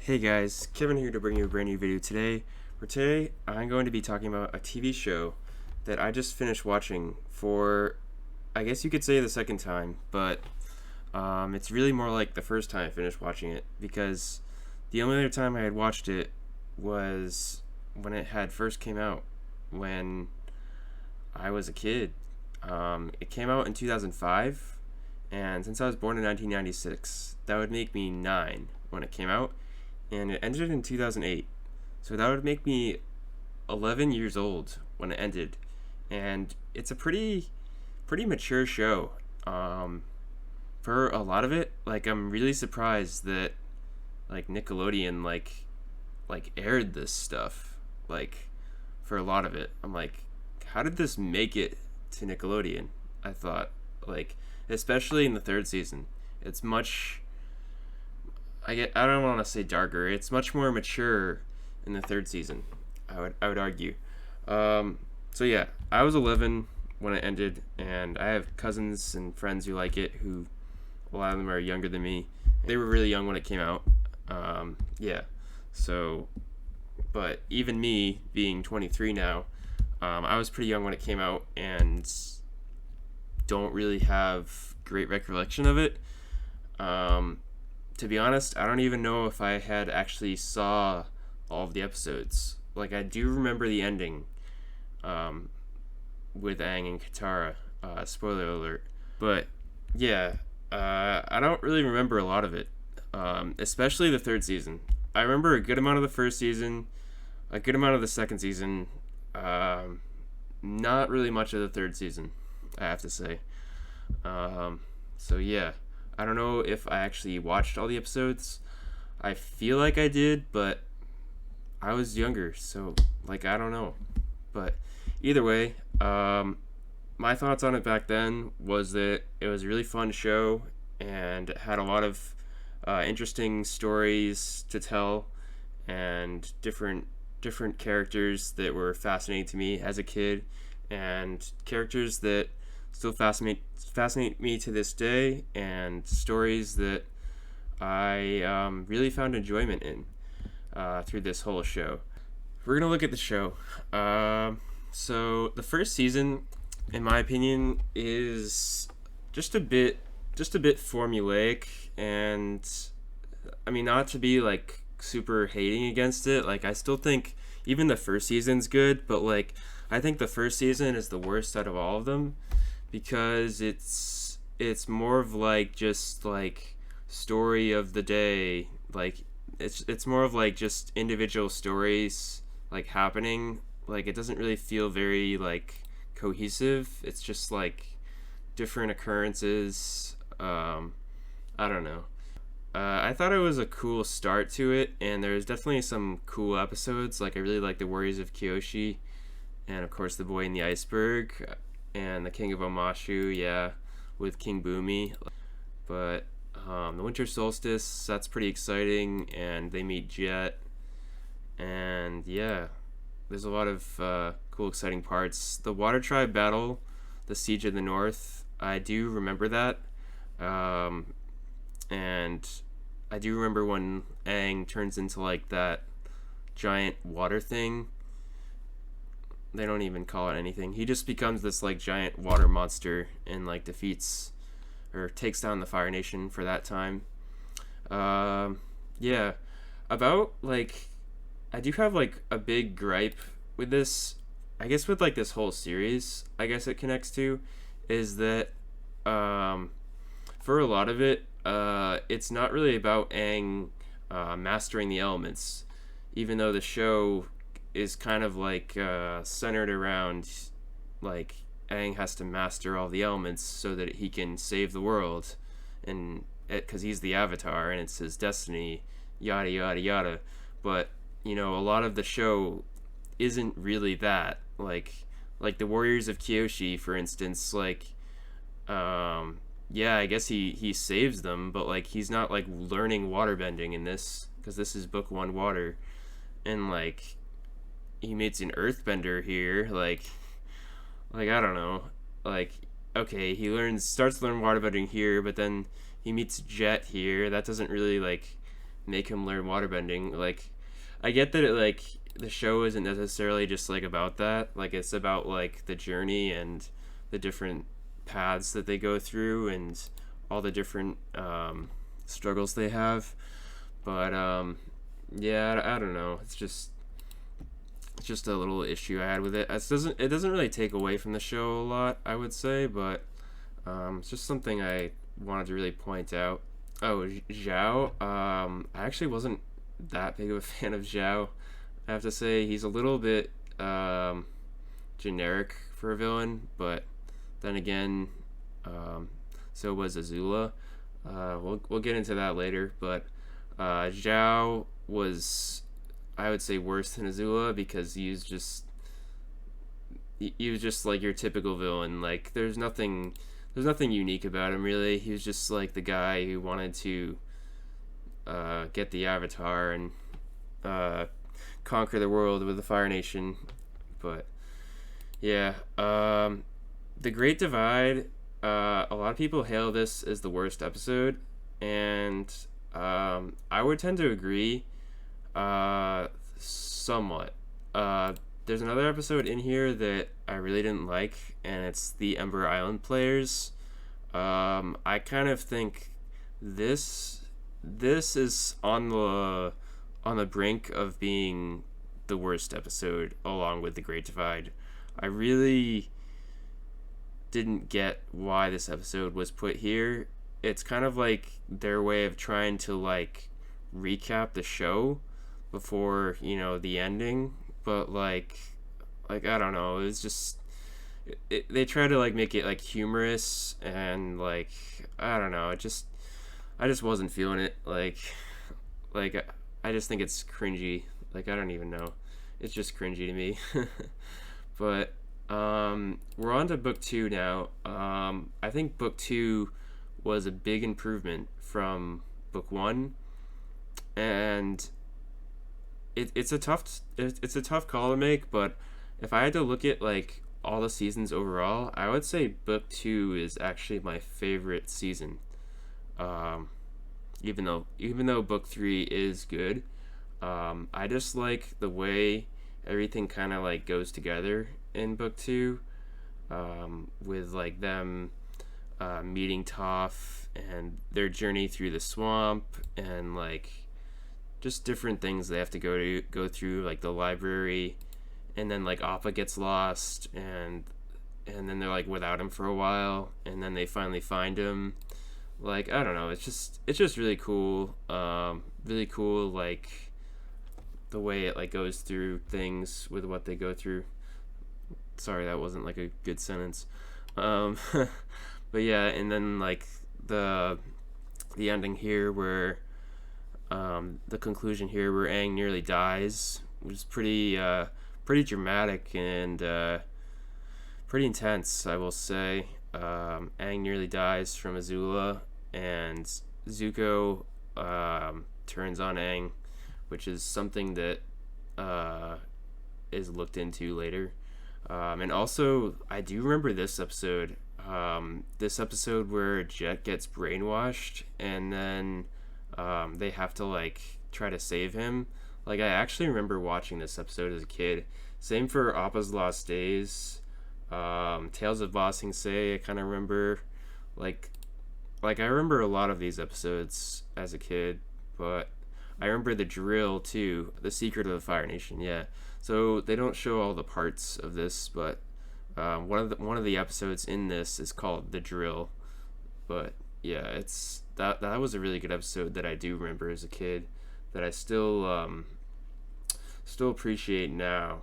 Hey guys, Kevin here to bring you a brand new video today. For today, I'm going to be talking about a TV show that I just finished watching for, I guess you could say the second time, but it's really more like the first time I finished watching it because the only other time I had watched it was when it had first came out, when I was a kid. It came out in 2005, and since I was born in 1996, that would make me 9 when it came out, and it ended in 2008. So that would make me 11 years old when it ended. And it's a pretty mature show. For a lot of it, like I'm really surprised that like Nickelodeon like aired this stuff. Like for a lot of it. I'm like, how did this make it to Nickelodeon? I thought like especially in the third season. It's much I don't want to say darker. It's much more mature in the third season. I would argue. So yeah, I was 11 when it ended, and I have cousins and friends who like it. Who a lot of them are younger than me. They were really young when it came out. Yeah. So, but even me being 23 now, I was pretty young when it came out, and don't really have great recollection of it. To be honest, I don't even know if I had actually saw all of the episodes. Like I do remember the ending, with Aang and Katara. Spoiler alert. But yeah, I don't really remember a lot of it, especially the third season. I remember a good amount of the first season, a good amount of the second season. Not really much of the third season, I have to say. So yeah, I don't know if I actually watched all the episodes. I feel like I did, but I was younger, so like I don't know. But either way, my thoughts on it back then was that it was a really fun show and it had a lot of interesting stories to tell and different characters that were fascinating to me as a kid, and characters that still fascinate me to this day, and stories that I really found enjoyment in through this whole show. We're gonna look at the show. So the first season, in my opinion, is just a bit formulaic, and I mean not to be like super hating against it. Like I still think even the first season's good, but like I think the first season is the worst out of all of them because it's more of like just like story of the day. Like it's more of like just individual stories like happening. Like it doesn't really feel very like cohesive. It's just like different occurrences. I don't know. I thought it was a cool start to it, and there's definitely some cool episodes. Like I really like the Warriors of Kyoshi, and of course the Boy in the Iceberg, and the King of Omashu. Yeah, with King Boomy. But the Winter Solstice, that's pretty exciting, and they meet Jet, and yeah, there's a lot of cool, exciting parts. The Water Tribe battle, the Siege of the North, I do remember that. And I do remember when Aang turns into like that giant water thing. They don't even call it anything. He just becomes this like giant water monster and like defeats or takes down the Fire Nation for that time. Yeah, about like I do have like a big gripe with this. I guess with like this whole series, I guess it connects to, is that for a lot of it, it's not really about Aang mastering the elements, even though the show is kind of like centered around like Aang has to master all the elements so that he can save the world, and because he's the Avatar and it's his destiny, yada yada yada. But you know, a lot of the show isn't really that. Like the Warriors of Kyoshi, for instance, like yeah, I guess he saves them, but like he's not like learning waterbending in this because this is book 1 water, and like he meets an Earthbender here, like I don't know, like okay, starts to learn waterbending here, but then he meets Jet here. That doesn't really like make him learn waterbending. Like, I get that it, like, the show isn't necessarily just like about that. Like, it's about like the journey and the different paths that they go through and all the different struggles they have. But yeah, I don't know. It's just a little issue I had with it. It doesn't really take away from the show a lot, I would say, but it's just something I wanted to really point out. Oh, Zhao. I actually wasn't that big of a fan of Zhao. I have to say he's a little bit generic for a villain, but then again, so was Azula. We'll get into that later, but Zhao was, I would say, worse than Azula because he was just like your typical villain. Like there's nothing unique about him really. He was just like the guy who wanted to get the Avatar and conquer the world with the Fire Nation. But yeah, the Great Divide. A lot of people hail this as the worst episode, and I would tend to agree, somewhat. There's another episode in here that I really didn't like, and it's the Ember Island players. I kind of think this is on the brink of being the worst episode, along with the Great Divide. I really didn't get why this episode was put here. It's kind of like their way of trying to like recap the show before, the ending, but like I don't know, it's just they try to like make it like humorous, and like I don't know, I just wasn't feeling it. Like I just think it's cringy. Like I don't even know. It's just cringy to me. But we're on to book 2 now. I think book 2 was a big improvement from book 1, and it's a tough call to make. But if I had to look at like all the seasons overall, I would say book 2 is actually my favorite season. Even though book 3 is good, I just like the way everything kind of like goes together in book 2, with like them meeting Toph and their journey through the swamp, and like just different things they have to go through, like the library, and then like Appa gets lost, and then they're like without him for a while, and then they finally find him. Like I don't know, it's just really cool. Really cool, like the way it like goes through things with what they go through. Sorry, that wasn't like a good sentence. But yeah, and then like the ending here where the conclusion here where Aang nearly dies, which is pretty dramatic and pretty intense, I will say. Aang nearly dies from Azula, and Zuko turns on Aang, which is something that is looked into later. And also, I do remember this episode. This episode where Jet gets brainwashed, and then they have to like try to save him. Like I actually remember watching this episode as a kid. Same for Appa's Lost Days. Tales of Ba Sing Se, I kind of remember. Like I remember a lot of these episodes as a kid, but I remember the drill too, the Secret of the Fire Nation. Yeah, so they don't show all the parts of this, but one of the episodes in this is called the drill. But yeah, it's that was a really good episode that I do remember as a kid, that I still appreciate now.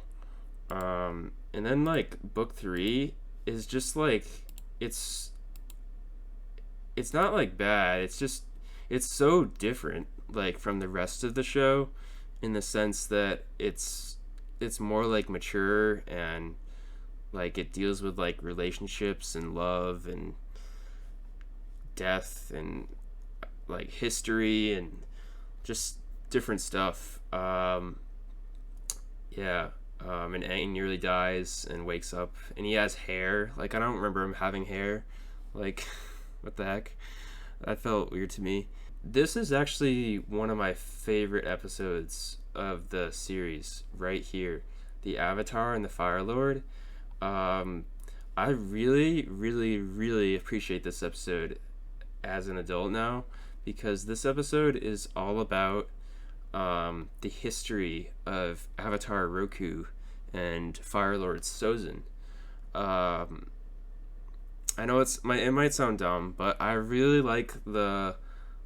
And then like book 3 is just like it's not like bad. It's so different like from the rest of the show, in the sense that it's more like mature, and like it deals with like relationships and love and death and like history and just different stuff. And Aang nearly dies and wakes up, and he has hair. Like I don't remember him having hair. Like what the heck? That felt weird to me. This is actually one of my favorite episodes of the series right here. The Avatar and the Fire Lord. Um, I really, really, really appreciate this episode as an adult now because this episode is all about the history of Avatar Roku and Fire Lord Sozin. Um, I know it might sound dumb, but I really like the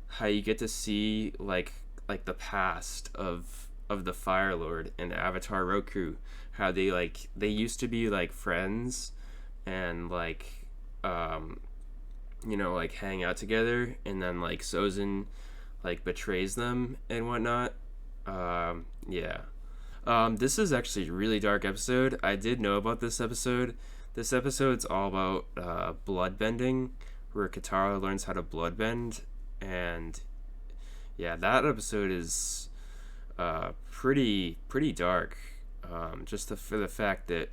how you get to see the past of the Fire Lord and Avatar Roku, how they used to be like friends and um like hang out together, and then like Sozin like betrays them and whatnot. Yeah. This is actually a really dark episode. I did know about this episode. This episode's all about bloodbending, where Katara learns how to bloodbend, and yeah, that episode is pretty dark. For the fact that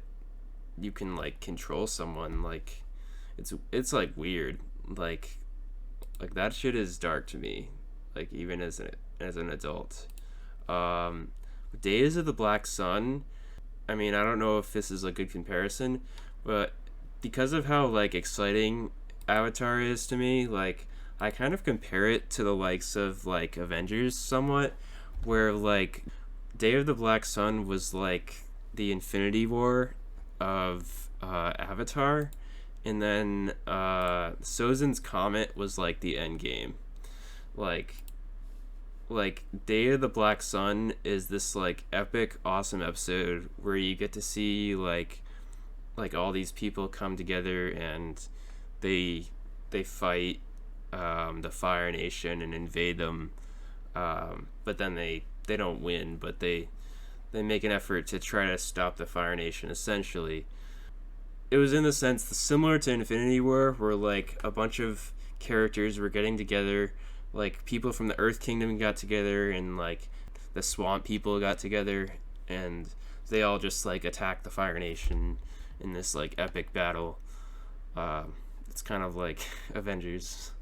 you can like control someone, like it's like weird, like that shit is dark to me, like even as an adult. Um, Days of the Black Sun. I mean, I don't know if this is a good comparison, but because of how like exciting Avatar is to me, like I kind of compare it to the likes of like Avengers somewhat, where like Day of the Black Sun was like the Infinity War of Avatar, and then Sozin's Comet was like the end game. Like Day of the Black Sun is this like epic awesome episode where you get to see like all these people come together and they fight the Fire Nation and invade them, but then they don't win, but they make an effort to try to stop the Fire Nation. Essentially, it was in the sense similar to Infinity War, where like a bunch of characters were getting together, like people from the Earth Kingdom got together, and like the Swamp People got together, and they all just like attacked the Fire Nation in this like epic battle. It's kind of like Avengers.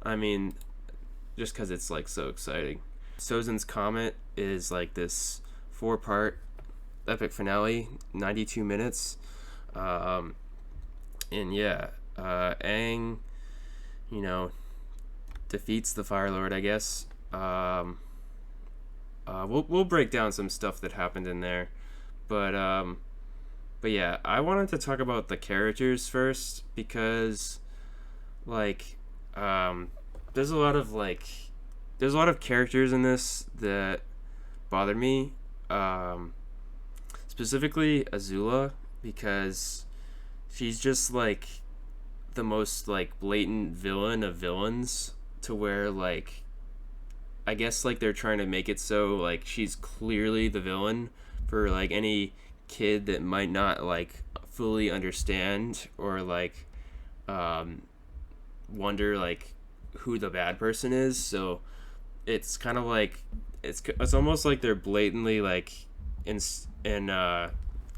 I mean, just because it's like so exciting. Sozin's Comet is like this 4-part epic finale, 92 minutes. And yeah, Aang, defeats the Fire Lord, I guess. We'll break down some stuff that happened in there, but yeah, I wanted to talk about the characters first because like there's a lot of characters in this that bother me. Specifically Azula, because she's just like the most like blatant villain of villains, to where like I guess like they're trying to make it so like she's clearly the villain for like any kid that might not like fully understand or like wonder like who the bad person is. So it's kind of like it's almost like they're blatantly like in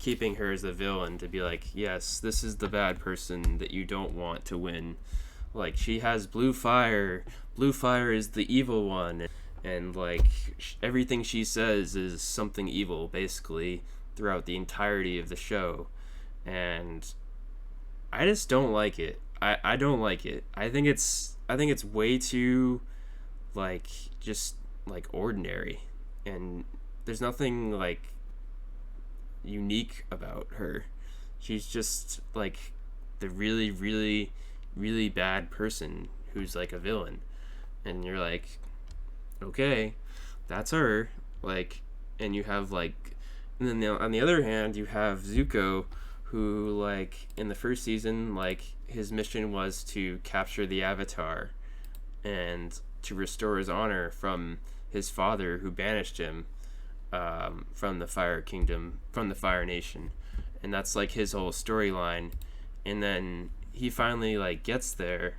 keeping her as the villain, to be like, yes, this is the bad person that you don't want to win. Like, she has blue fire is the evil one, and like everything she says is something evil basically throughout the entirety of the show. And I just don't like it. I don't like it. I think it's way too like just like ordinary, and there's nothing like unique about her. She's just like the really really really bad person who's like a villain, and you're like, okay, that's her. Like, and you have like, and then on the other hand you have Zuko, who like in the first season, like his mission was to capture the Avatar and to restore his honor from his father who banished him from the Fire Kingdom, from the Fire Nation, and that's like his whole storyline. And then he finally like gets there.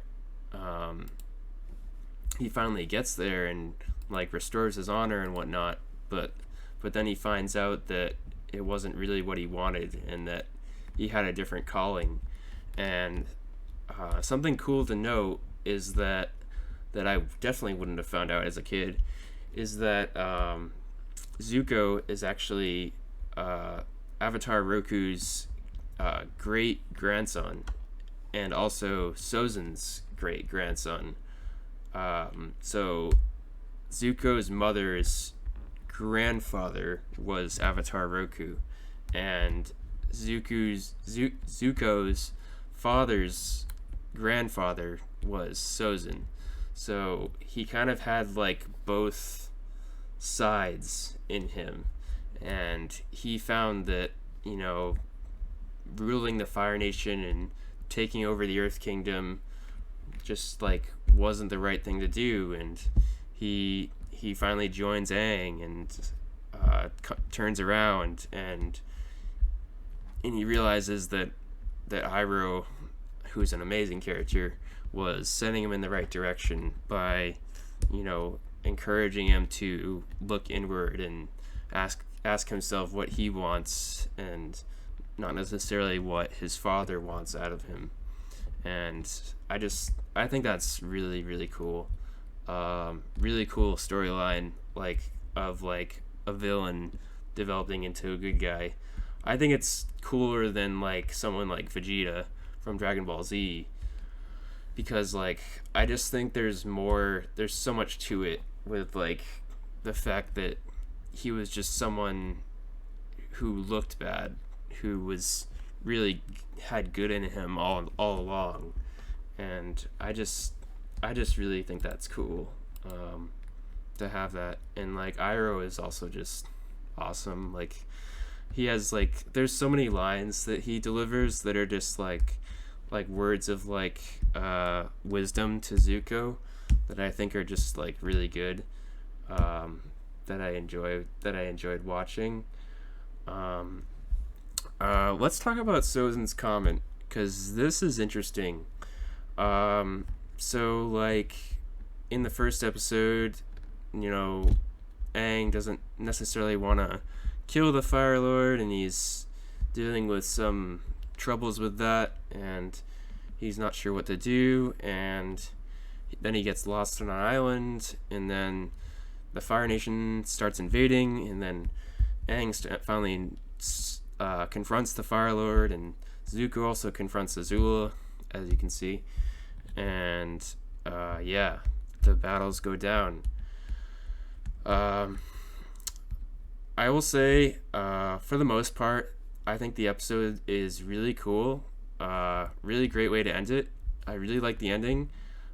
He finally gets there and like restores his honor and whatnot, but then he finds out that it wasn't really what he wanted, and that he had a different calling. And something cool to note is that that I definitely wouldn't have found out as a kid is that Zuko is actually Avatar Roku's great grandson, and also Sozin's great grandson. So Zuko's mother's grandfather was Avatar Roku, and Zuko's father's grandfather was Sozin. So he kind of had like both sides in him, and he found that, you know, ruling the Fire Nation and taking over the Earth Kingdom just like wasn't the right thing to do, and he finally joins Aang and turns around, and he realizes that Iroh, who's an amazing character, was sending him in the right direction by, you know, encouraging him to look inward and ask himself what he wants, and not necessarily what his father wants out of him. And I think that's really, really cool. Really cool storyline, like, of like a villain developing into a good guy. I think it's cooler than like someone like Vegeta from Dragon Ball Z, because like I just think there's so much to it, with like the fact that he was just someone who looked bad, who was really had good in him all along, and I just really think that's cool, to have that. And like Iroh is also just awesome. Like he has like, there's so many lines that he delivers that are just like words of like wisdom to Zuko that I think are just like really good, that I enjoyed watching. Let's talk about Sozin's comment, because this is interesting. So like in the first episode, you know, Aang doesn't necessarily want to kill the Fire Lord, and he's dealing with some troubles with that, and he's not sure what to do, and then he gets lost on an island, and then the Fire Nation starts invading, and then Aang finally confronts the Fire Lord, and Zuko also confronts Azula, as you can see, and yeah, the battles go down. I will say, for the most part, I think the episode is really cool. Really great way to end it. I really like the ending,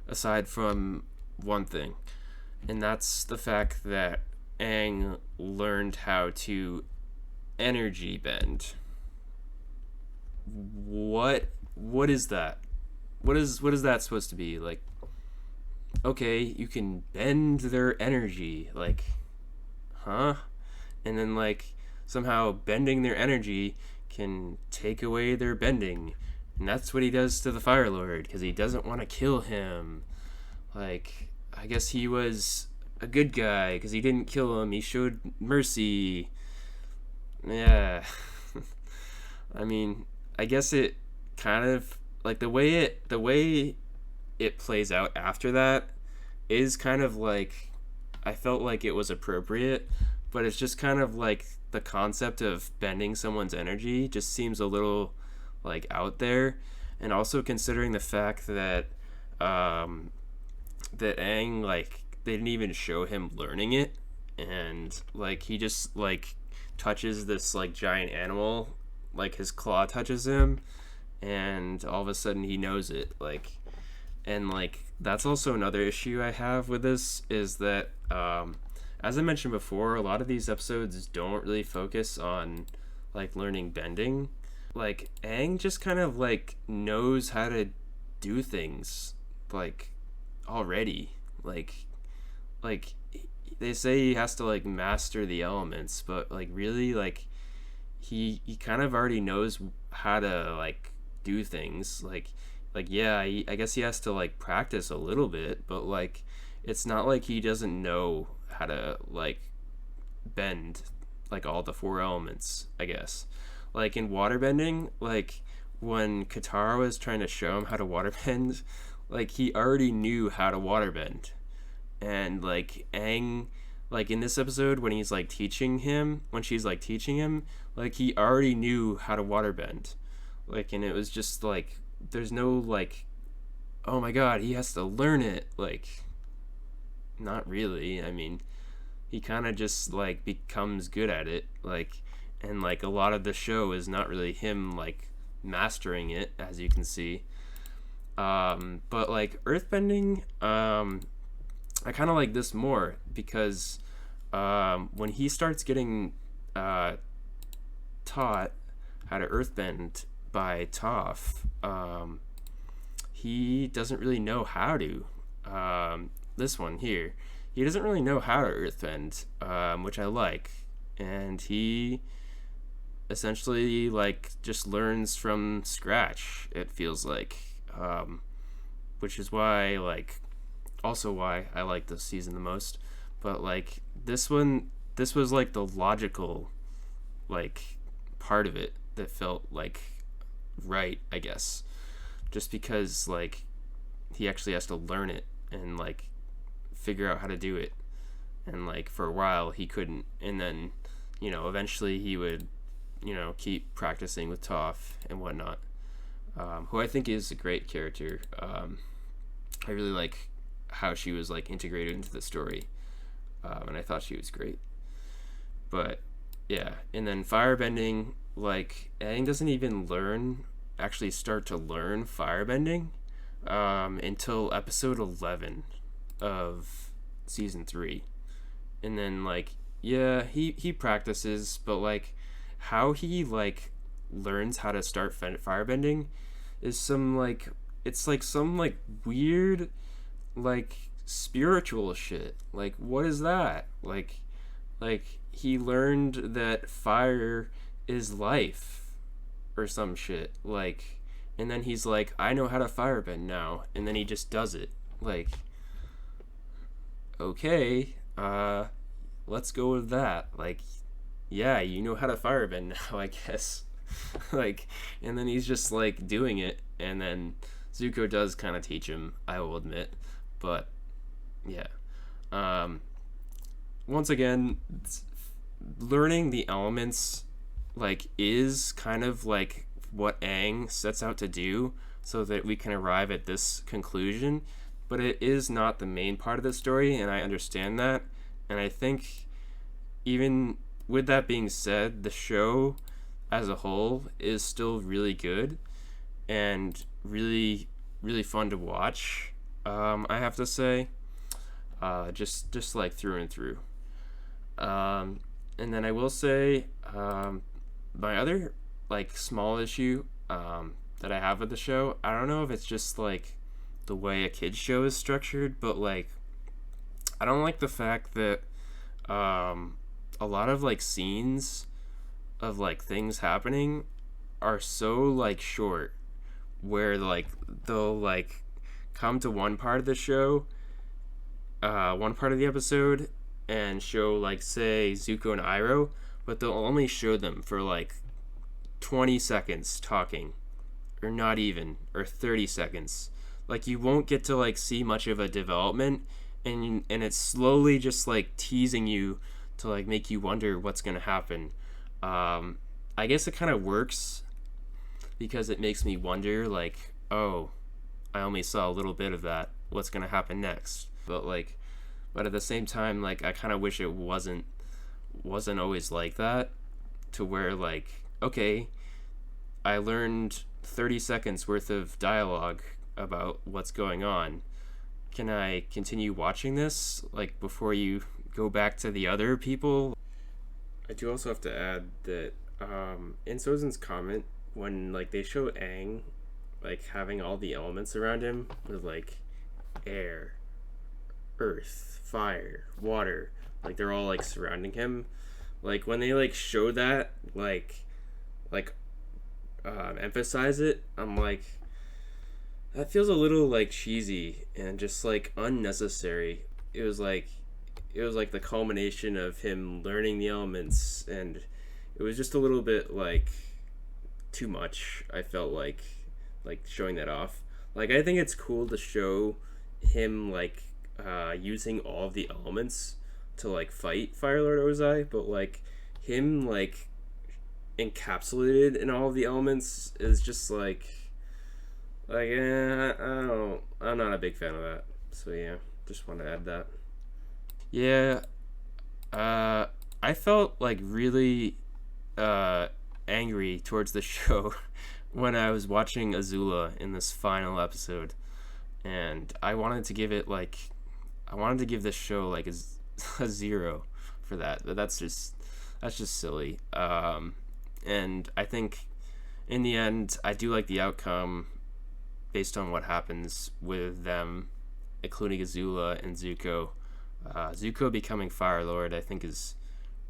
aside from one thing, and that's the fact that Aang learned how to energy bend. What is that? What is that supposed to be? Like, okay, you can bend their energy, like, huh? And then like somehow bending their energy can take away their bending, and that's what he does to the Fire Lord, because he doesn't want to kill him. Like, I guess he was a good guy because he didn't kill him. He showed mercy. Yeah. I mean, I guess it kind of like the way it plays out after that is kind of like, I felt like it was appropriate, but it's just kind of like the concept of bending someone's energy just seems a little like out there. And also considering the fact that that Aang, like, they didn't even show him learning it, and like he just like touches this like giant animal, like his claw touches him, and all of a sudden he knows it. Like, and like that's also another issue I have with this, is that as I mentioned before, a lot of these episodes don't really focus on like learning bending. Like Aang just kind of like knows how to do things like already. Like they say he has to like master the elements, but like really, like he kind of already knows how to like do things. Like yeah, I guess he has to like practice a little bit, but like it's not like he doesn't know how to like bend like all the four elements, I guess. Like in waterbending, like when Katara was trying to show him how to waterbend, like he already knew how to waterbend. And like Aang, like in this episode when he's like teaching him, when she's like teaching him, like he already knew how to waterbend. Like, and it was just like there's no like, oh my god, he has to learn it. Like, not really. I mean, he kind of just like becomes good at it. Like, and like a lot of the show is not really him like mastering it, as you can see. But like Earthbending, I kind of like this more because when he starts getting taught how to earthbend by Toph, he doesn't really know how to. This one here, he doesn't really know how to earthbend, which I like, and he essentially like just learns from scratch. It feels like, which is why like also why I like this season the most. But like this one, this was like the logical like part of it that felt like right, I guess, just because like he actually has to learn it and like figure out how to do it, and like for a while he couldn't, and then eventually he would keep practicing with Toph and whatnot, who I think is a great character. I really like how she was like integrated into the story, and I thought she was great. But yeah, and then firebending, like Aang doesn't even actually start to learn firebending until episode 11 of season 3. And then like, yeah, he practices, but like how he like learns how to start firebending is some like, it's like some like weird like spiritual shit. Like, what is that? Like he learned that fire is life or some shit. Like, and then he's like, I know how to firebend now, and then he just does it. Like, okay, let's go with that. Like, yeah, you know how to firebend now, I guess. Like, and then he's just like doing it, and then Zuko does kind of teach him, I will admit. But yeah, once again, learning the elements like is kind of like what Aang sets out to do, so that we can arrive at this conclusion, but it is not the main part of the story, and I understand that. And I think even with that being said, the show as a whole is still really good and really really fun to watch. I have to say, just like through and through. And then I will say, my other like small issue that I have with the show, I don't know if it's just like the way a kids show is structured, but like I don't like the fact that a lot of like scenes of like things happening are so like short, where like they'll like come to one part of the show, one part of the episode, and show like say Zuko and Iroh, but they'll only show them for like 20 seconds talking, or not even, or 30 seconds. Like you won't get to like see much of a development, and it's slowly just like teasing you to like make you wonder what's gonna happen. I guess it kind of works because it makes me wonder like, oh, I only saw a little bit of that, what's gonna happen next? But at the same time, like I kind of wish it wasn't always like that, to where like, okay, I learned 30 seconds worth of dialogue about what's going on. Can I continue watching this like before you go back to the other people? I do also have to add that in Sozin's comment, when like they show Aang like having all the elements around him with like air, earth, fire, water, like they're all like surrounding him. Like when they like show that, like emphasize it, I'm like, that feels a little like cheesy and just like unnecessary. It was like the culmination of him learning the elements, and it was just a little bit like too much. I felt like showing that off. Like, I think it's cool to show him like using all of the elements to like fight Fire Lord Ozai, but like him like encapsulated in all of the elements is just I don't, I'm not a big fan of that. So yeah, just want to add that. Yeah, uh, I felt like really angry towards the show when I was watching Azula in this final episode, and I wanted to give this show like a 0 for that. But that's just silly. And I think in the end, I do like the outcome based on what happens with them, including Azula and Zuko. Zuko becoming Fire Lord, I think, is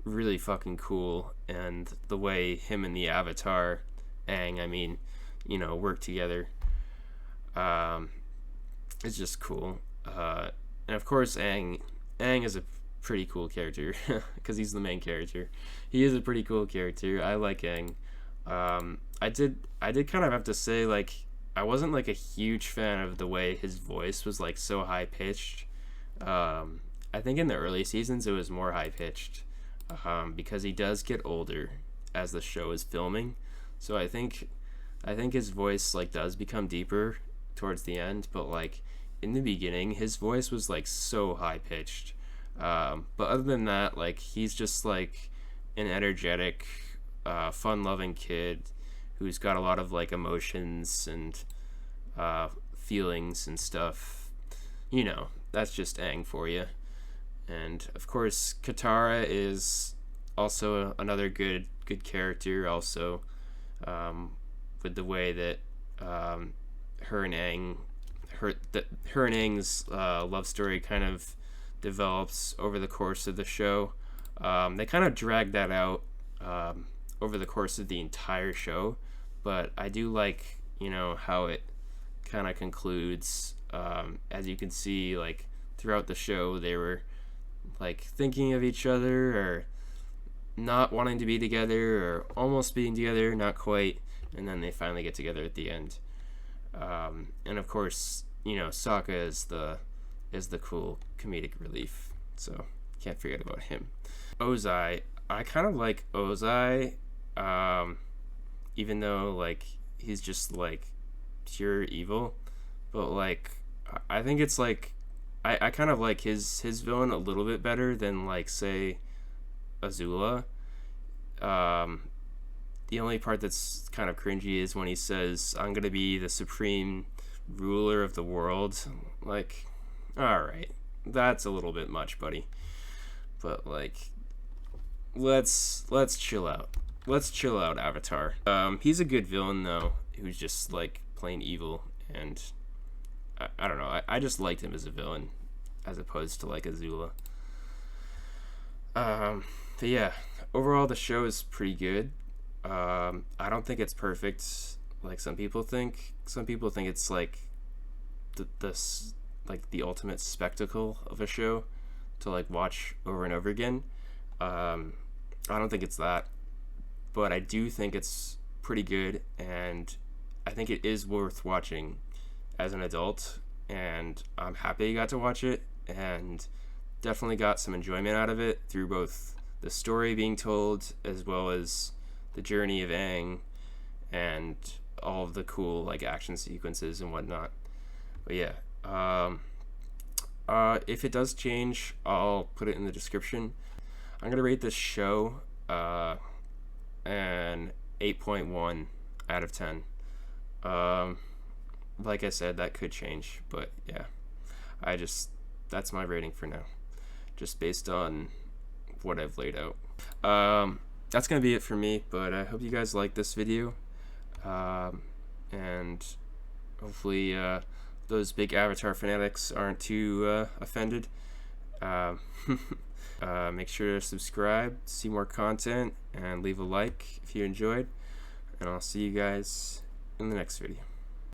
really fucking cool, and the way him and the Avatar, Aang, I mean, work together, um, is just cool. And of course, Aang is a pretty cool character because he's the main character. He is a pretty cool character. I like Aang. I did kind of have to say, like, I wasn't like a huge fan of the way his voice was like so high pitched. I think in the early seasons it was more high pitched, because he does get older as the show is filming. So I think his voice like does become deeper towards the end, but like in the beginning his voice was like so high pitched. But other than that, like he's just like an energetic, fun loving kid who's got a lot of like emotions and feelings and stuff. That's just Aang for you. And of course, Katara is also another good character. Also, with the way that her and Aang, her and Aang's love story kind of develops over the course of the show. They kind of drag that out over the course of the entire show, but I do like how it kind of concludes. As you can see, like throughout the show, they were like thinking of each other or not wanting to be together or almost being together, not quite, and then they finally get together at the end. And of course, Sokka is the cool comedic relief, so can't forget about him. Ozai, I kind of like Ozai, even though like he's just like pure evil, but like I think it's like I kind of like his villain a little bit better than like say Azula. The only part that's kind of cringy is when he says, "I'm gonna be the supreme ruler of the world." Like, all right, that's a little bit much, buddy. But like, let's chill out. Let's chill out, Avatar. He's a good villain though, who's just like plain evil, and I don't know. I just liked him as a villain, as opposed to like Azula. But yeah, overall the show is pretty good. I don't think it's perfect, like some people think. Some people think it's like the ultimate spectacle of a show to like watch over and over again. I don't think it's that, but I do think it's pretty good, and I think it is worth watching as an adult, and I'm happy I got to watch it, and definitely got some enjoyment out of it through both the story being told as well as the journey of Aang and all of the cool like action sequences and whatnot. But yeah, if it does change, I'll put it in the description. I'm gonna rate this show an 8.1 out of 10. Like I said, that could change, but yeah, that's my rating for now, just based on what I've laid out. That's gonna be it for me, but I hope you guys like this video, and hopefully those big Avatar fanatics aren't too offended. Make sure to subscribe, see more content, and leave a like if you enjoyed, and I'll see you guys in the next video.